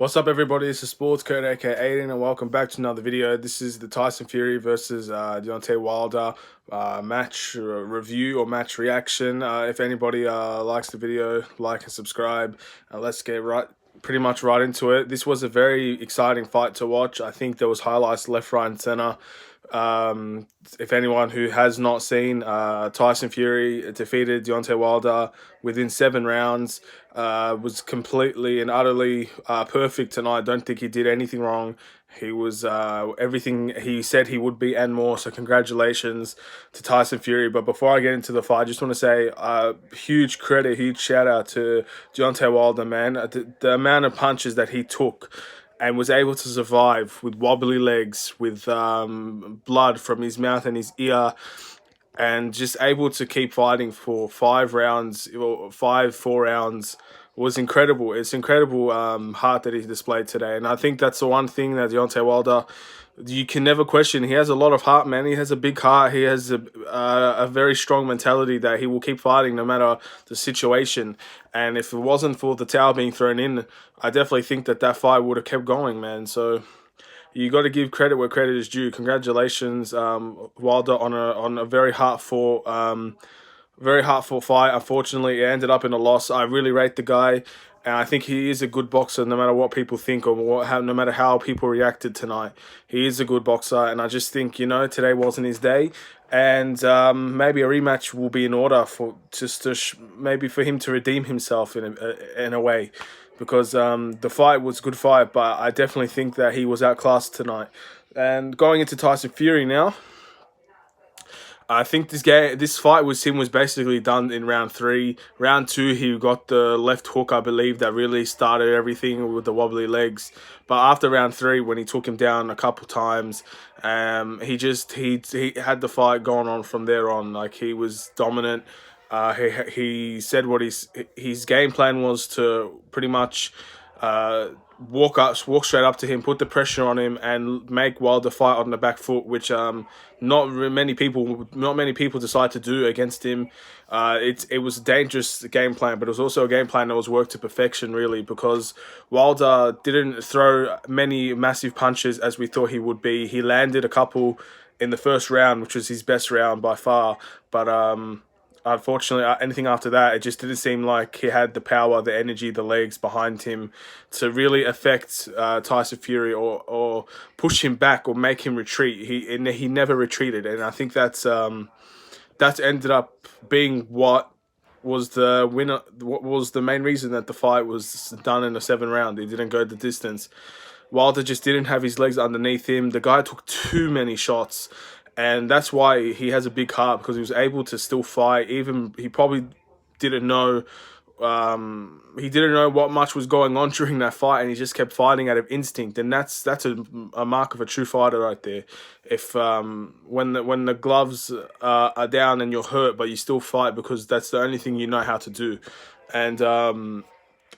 What's up, everybody? This is Sports Code aka Aiden, and welcome back to another video. This is the Tyson Fury versus Deontay Wilder match review or match reaction. If anybody likes the video, like and subscribe. Let's get pretty much right into it. This was a very exciting fight to watch. I think there was highlights left, right, and center. If anyone who has not seen, Tyson Fury defeated Deontay Wilder within 7 rounds. Was completely and utterly perfect tonight. Don't think he did anything wrong. He was everything he said he would be and more. So congratulations to Tyson Fury. But before I get into the fight, I just want to say huge credit, huge shout out to Deontay Wilder, man. The amount of punches that he took and was able to survive with wobbly legs, with blood from his mouth and his ear, and just able to keep fighting for 5 rounds, or 4 rounds, was incredible. It's incredible heart that he displayed today, and I think that's the one thing that Deontay Wilder, you can never question. He has a lot of heart, man. He has a big heart. He has a very strong mentality that he will keep fighting no matter the situation. And if it wasn't for the towel being thrown in, I definitely think that fight would have kept going, man. So you got to give credit where credit is due. Congratulations, Wilder, on a very heartful fight. Unfortunately, it ended up in a loss. I really rate the guy, and I think he is a good boxer, no matter what people think or no matter how people reacted tonight. He is a good boxer, and I just think, today wasn't his day, and maybe a rematch will be in order for maybe for him to redeem himself in a way, because the fight was a good fight, but I definitely think that he was outclassed tonight. And going into Tyson Fury now, I think this fight with him was basically done in round 3. Round 2, he got the left hook, I believe, that really started everything with the wobbly legs. But after round 3, when he took him down a couple times, he had the fight going on from there on. Like, he was dominant. He said what his game plan was, to pretty much walk straight up to him, put the pressure on him, and make Wilder fight on the back foot, which not many people decide to do against him. It was a dangerous game plan, but it was also a game plan that was worked to perfection, really, because Wilder didn't throw many massive punches as we thought he would be. He landed a couple in the first round, which was his best round by far, but unfortunately, anything after that, it just didn't seem like he had the power, the energy, the legs behind him to really affect Tyson Fury, or push him back or make him retreat. He never retreated, and I think that's ended up being what was the winner. What was the main reason that the fight was done in a 7 round? He didn't go the distance. Wilder just didn't have his legs underneath him. The guy took too many shots. And that's why he has a big heart, because he was able to still fight. Even he probably didn't know, what much was going on during that fight, and he just kept fighting out of instinct. And that's a mark of a true fighter right there. If when the gloves are down and you're hurt, but you still fight because that's the only thing you know how to do. And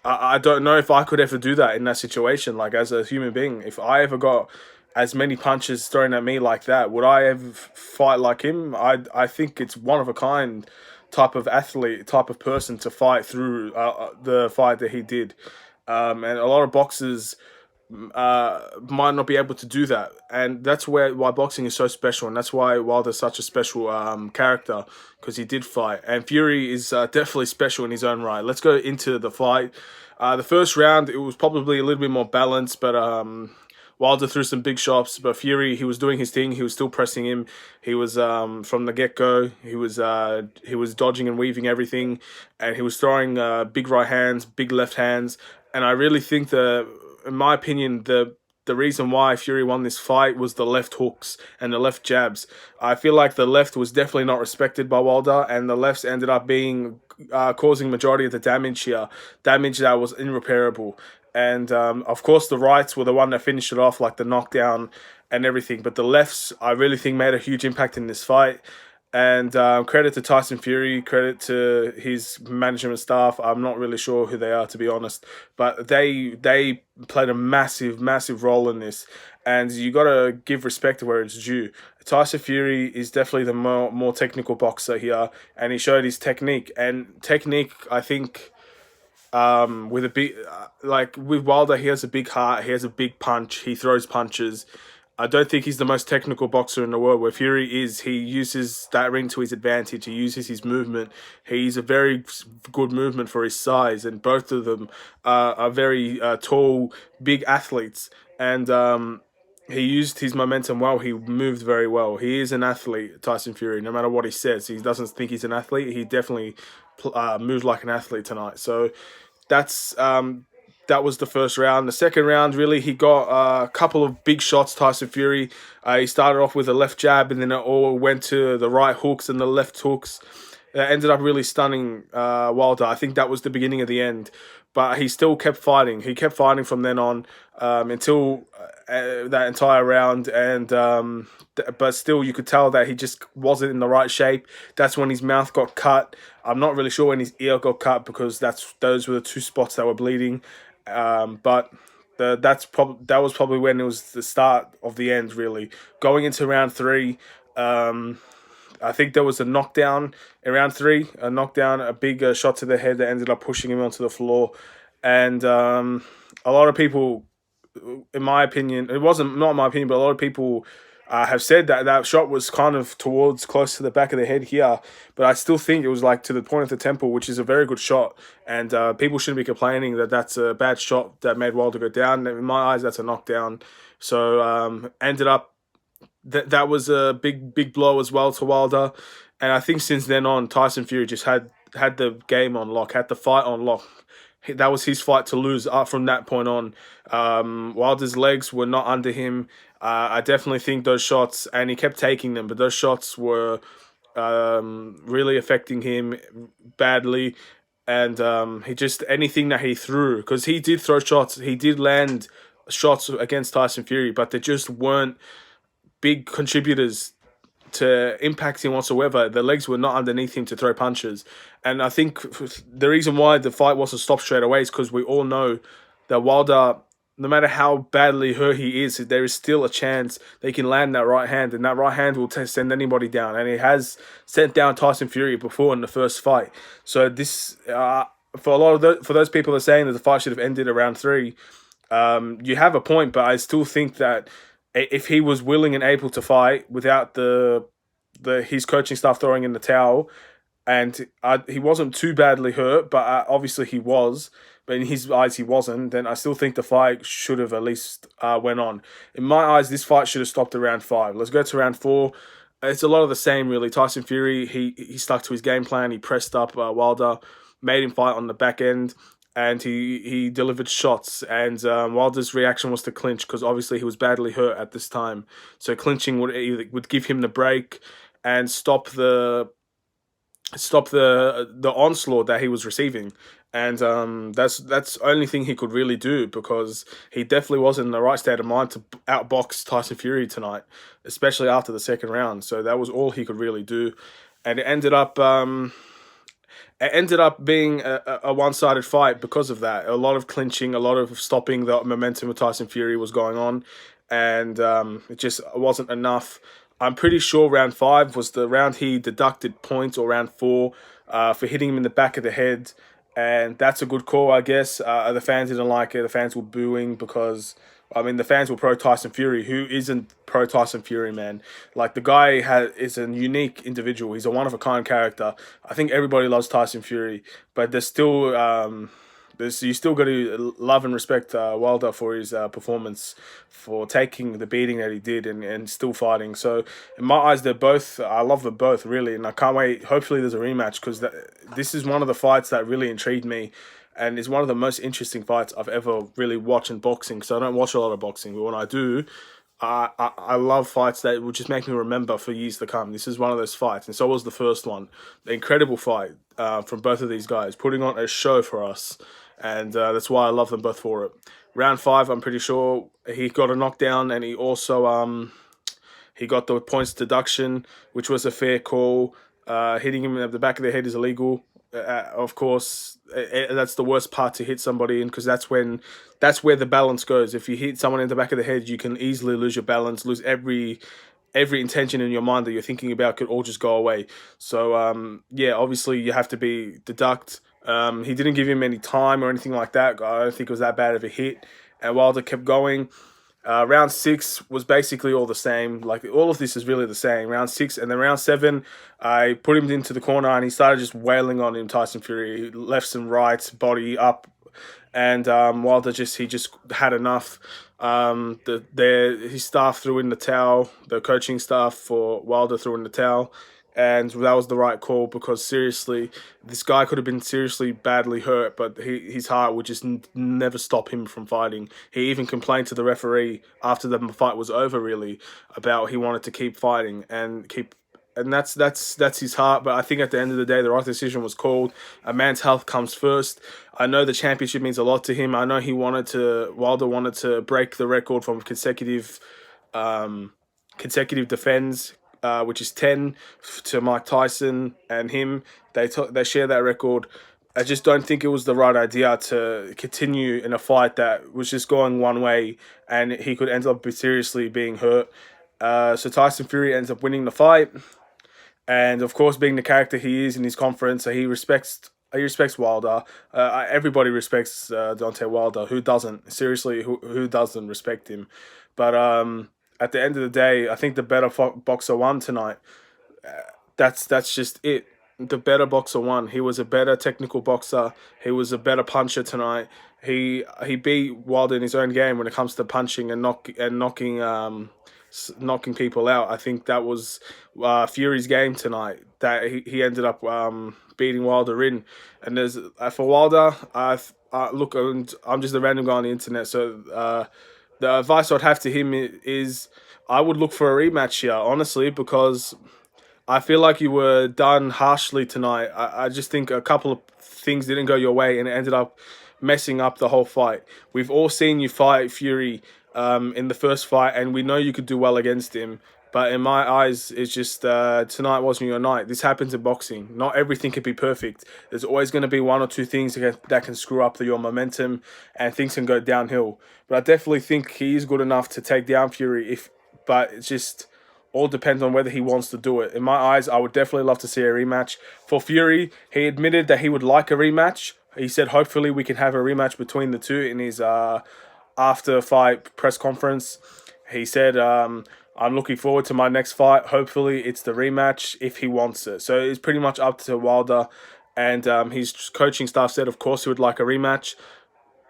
I don't know if I could ever do that in that situation. Like, as a human being, if I ever got as many punches thrown at me like that, would I ever fight like him? I think it's one of a kind type of athlete, type of person to fight through the fight that he did. And a lot of boxers might not be able to do that, and that's why boxing is so special, and that's why Wilder's such a special character, because he did fight. And Fury is definitely special in his own right. Let's go into the fight. The first round, it was probably a little bit more balanced, but Wilder threw some big shots, but Fury, he was doing his thing. He was still pressing him. He was from the get-go. He was dodging and weaving everything, and he was throwing big right hands, big left hands. And I really think in my opinion, the reason why Fury won this fight was the left hooks and the left jabs. I feel like the left was definitely not respected by Wilder, and the lefts ended up being causing majority of the damage here. Damage that was irreparable. And of course, the rights were the one that finished it off, like the knockdown and everything. But the lefts, I really think, made a huge impact in this fight. And credit to Tyson Fury, credit to his management staff. I'm not really sure who they are, to be honest. But they played a massive role in this. And you got to give respect to where it's due. Tyson Fury is definitely the more technical boxer here. And he showed his technique. And technique, I think, with a big like with Wilder, he has a big heart. He has a big punch. He throws punches. I don't think he's the most technical boxer in the world. Where Fury is, he uses that ring to his advantage. He uses his movement. He's a very good movement for his size, and both of them are very tall, big athletes. And he used his momentum well. He moved very well. He is an athlete, Tyson Fury. No matter what he says, he doesn't think he's an athlete. He definitely moved like an athlete tonight. So that's that was the first round. The second round, really, he got a couple of big shots. Tyson Fury. He started off with a left jab, and then it all went to the right hooks and the left hooks. That ended up really stunning Wilder. I think that was the beginning of the end. But he still kept fighting. He kept fighting from then on until that entire round. And but still, you could tell that he just wasn't in the right shape. That's when his mouth got cut. I'm not really sure when his ear got cut because those were the two spots that were bleeding. But that was probably when it was the start of the end. Really, going into round three. I think there was a knockdown in round three, a big shot to the head that ended up pushing him onto the floor. And a lot of people, in my opinion, it wasn't not my opinion, but a lot of people have said that that shot was kind of towards close to the back of the head here. But I still think it was like to the point of the temple, which is a very good shot. And people shouldn't be complaining that that's a bad shot that made Wilder go down. In my eyes, that's a knockdown. So ended up that was a big blow as well to Wilder, and I think since then on, Tyson Fury just had the game on lock, had the fight on lock. That was his fight to lose. From that point on, Wilder's legs were not under him. I definitely think those shots, and he kept taking them, but those shots were really affecting him badly. And he just anything that he threw, because he did throw shots, he did land shots against Tyson Fury, but they just weren't big contributors to impacting whatsoever. The legs were not underneath him to throw punches. And I think the reason why the fight wasn't stopped straight away is because we all know that Wilder, no matter how badly hurt he is, there is still a chance they can land that right hand, and that right hand will send anybody down. And he has sent down Tyson Fury before in the first fight. So this, for a lot of for those people that are saying that the fight should have ended around three, you have a point, but I still think that if he was willing and able to fight without his coaching staff throwing in the towel, and he wasn't too badly hurt, but obviously he was, but in his eyes he wasn't, then I still think the fight should have at least went on. In my eyes, this fight should have stopped around 5. Let's go to round 4. It's a lot of the same, really. Tyson Fury, he stuck to his game plan. He pressed up Wilder, made him fight on the back end, and he delivered shots. And Wilder's reaction was to clinch because obviously he was badly hurt at this time. So clinching would give him the break and stop the onslaught that he was receiving. And that's the only thing he could really do, because he definitely wasn't in the right state of mind to outbox Tyson Fury tonight, especially after the second round. So that was all he could really do, and it ended up being a one-sided fight because of that. A lot of clinching, a lot of stopping the momentum of Tyson Fury was going on, and it just wasn't enough. I'm pretty sure round 5 was the round he deducted points, or round 4, for hitting him in the back of the head. And that's a good call, I guess. The fans didn't like it. The fans were booing because, I mean, the fans were pro Tyson Fury. Who isn't pro Tyson Fury, man? Like, the guy is a unique individual. He's a one-of-a-kind character. I think everybody loves Tyson Fury, but there's still you still got to love and respect Wilder for his performance, for taking the beating that he did and still fighting. So in my eyes, I love them both, really, and I can't wait. Hopefully there's a rematch, because this is one of the fights that really intrigued me, and is one of the most interesting fights I've ever really watched in boxing. So I don't watch a lot of boxing, but when I do, I love fights that will just make me remember for years to come. This is one of those fights, and so was the first one. The incredible fight from both of these guys, putting on a show for us, and that's why I love them both for it. Round 5, I'm pretty sure he got a knockdown, and he also he got the points deduction, which was a fair call. Hitting him at the back of the head is illegal. Of course, that's the worst part to hit somebody in, because that's where the balance goes. If you hit someone in the back of the head, you can easily lose your balance, lose every intention in your mind that you're thinking about, could all just go away. So yeah, obviously you have to deduct He didn't give him any time or anything like that. I don't think it was that bad of a hit. And Wilder kept going. Round 6 was basically all the same. Like, all of this is really the same. Round 6 and then round 7, I put him into the corner and he started just wailing on him, Tyson Fury, lefts and rights, body up, and Wilder he just had enough. His staff threw in the towel. The coaching staff for Wilder threw in the towel, and that was the right call because seriously, this guy could have been seriously badly hurt, but his heart would just never stop him from fighting. He even complained to the referee after the fight was over, really, about he wanted to keep fighting and keep. And that's his heart. But I think at the end of the day, the right decision was called. A man's health comes first. I know the championship means a lot to him. I know Wilder wanted to break the record from consecutive defends, which is 10 to Mike Tyson and him. They share that record. I just don't think it was the right idea to continue in a fight that was just going one way, and he could end up seriously being hurt. So Tyson Fury ends up winning the fight. And of course, being the character he is in his conference, so he respects Wilder. Everybody respects Deontay Wilder. Who doesn't? Seriously, who doesn't respect him? But at the end of the day, I think the better boxer won tonight. That's just it. The better boxer won. He was a better technical boxer. He was a better puncher tonight. He beat Wilder in his own game when it comes to punching and knocking people out. I think that was Fury's game tonight. That he ended up beating Wilder in. And there's for Wilder, look, I'm just a random guy on the internet. So the advice I'd have to him is I would look for a rematch here, honestly, because I feel like you were done harshly tonight. I just think a couple of things didn't go your way and it ended up messing up the whole fight. We've all seen you fight Fury in the first fight, and we know you could do well against him. But in my eyes, it's just tonight wasn't your night. This happens in boxing. Not everything can be perfect. There's always going to be one or two things that can screw up your momentum, and things can go downhill. But I definitely think he is good enough to take down Fury. But it's just all depends on whether he wants to do it. In my eyes, I would definitely love to see a rematch. For Fury, he admitted that he would like a rematch. He said hopefully we can have a rematch between the two in his after-fight press conference. He said, I'm looking forward to my next fight. Hopefully it's the rematch if he wants it. So it's pretty much up to Wilder. And his coaching staff said, of course, he would like a rematch.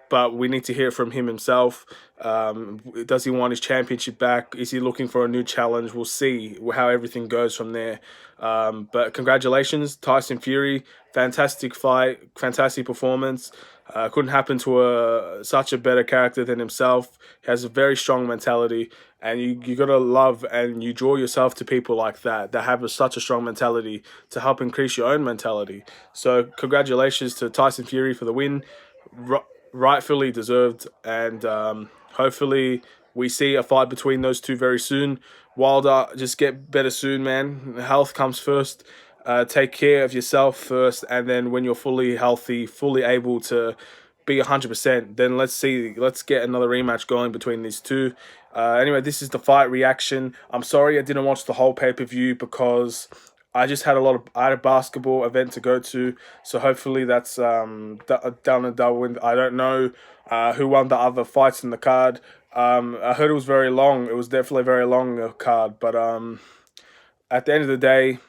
But we need to hear from him himself. Does he want his championship back? Is he looking for a new challenge? We'll see how everything goes from there. But congratulations, Tyson Fury. Fantastic fight, fantastic performance. Couldn't happen to such a better character than himself. He has a very strong mentality. And you got to love and you draw yourself to people like that have such a strong mentality to help increase your own mentality. So congratulations to Tyson Fury for the win. Rightfully deserved, and hopefully we see a fight between those two very soon. Wilder, just get better soon, man. Health comes first. Take care of yourself first, and then when you're fully healthy, fully able to be 100%, then let's get another rematch going between these two. Anyway, this is the fight reaction. I'm sorry I didn't watch the whole pay-per-view because I just had I had a basketball event to go to, so hopefully that's done and done with. I don't know who won the other fights in the card. I heard it was very long. It was definitely a very long card, but at the end of the day,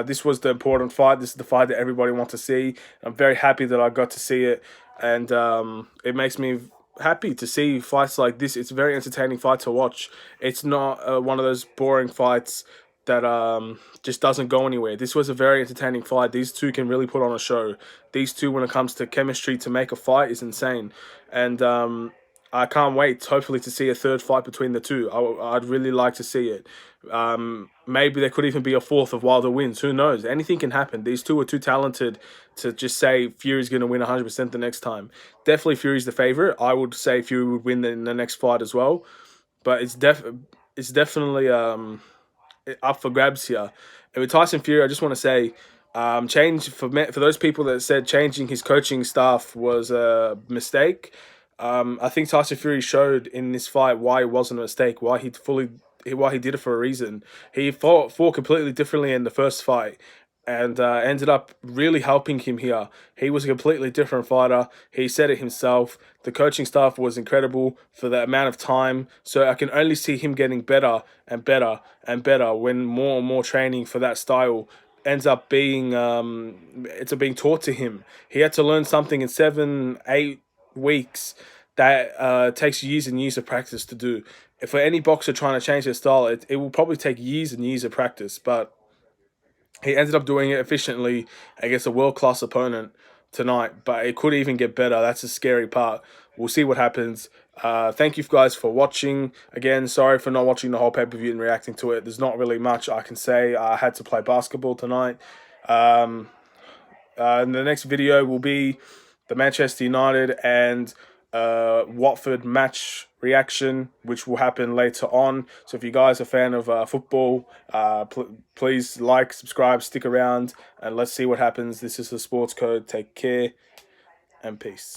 this was the important fight. This is the fight that everybody wants to see. I'm very happy that I got to see it, and it makes me happy to see fights like this. It's a very entertaining fight to watch. It's not one of those boring fights that just doesn't go anywhere. This was a very entertaining fight. These two can really put on a show. These two, when it comes to chemistry to make a fight, is insane. And I can't wait, hopefully, to see a third fight between the two. I'd really like to see it. Maybe there could even be a fourth of Wilder wins. Who knows? Anything can happen. These two are too talented to just say Fury's going to win 100% the next time. Definitely Fury's the favorite. I would say Fury would win in the next fight as well. But it's definitely up for grabs here. And with Tyson Fury, I just want to say, change for those people that said changing his coaching staff was a mistake. I think Tyson Fury showed in this fight why it wasn't a mistake, why he did it for a reason. He fought completely differently in the first fight, and ended up really helping him here. He was a completely different fighter. He said it himself. The coaching staff was incredible for the amount of time. So I can only see him getting better and better and better when more and more training for that style ends up being it's being taught to him. He had to learn something in 7, 8 weeks that takes years and years of practice to do. For any boxer trying to change their style, it will probably take years and years of practice, but he ended up doing it efficiently against a world-class opponent tonight, but it could even get better. That's the scary part. We'll see what happens. Thank you guys for watching. Again, sorry for not watching the whole pay-per-view and reacting to it. There's not really much I can say. I had to play basketball tonight. And the next video will be the Manchester United and Watford match reaction, which will happen later on. So if you guys are a fan of football, please like, subscribe, stick around, and let's see what happens. This is the Sports Code. Take care and peace.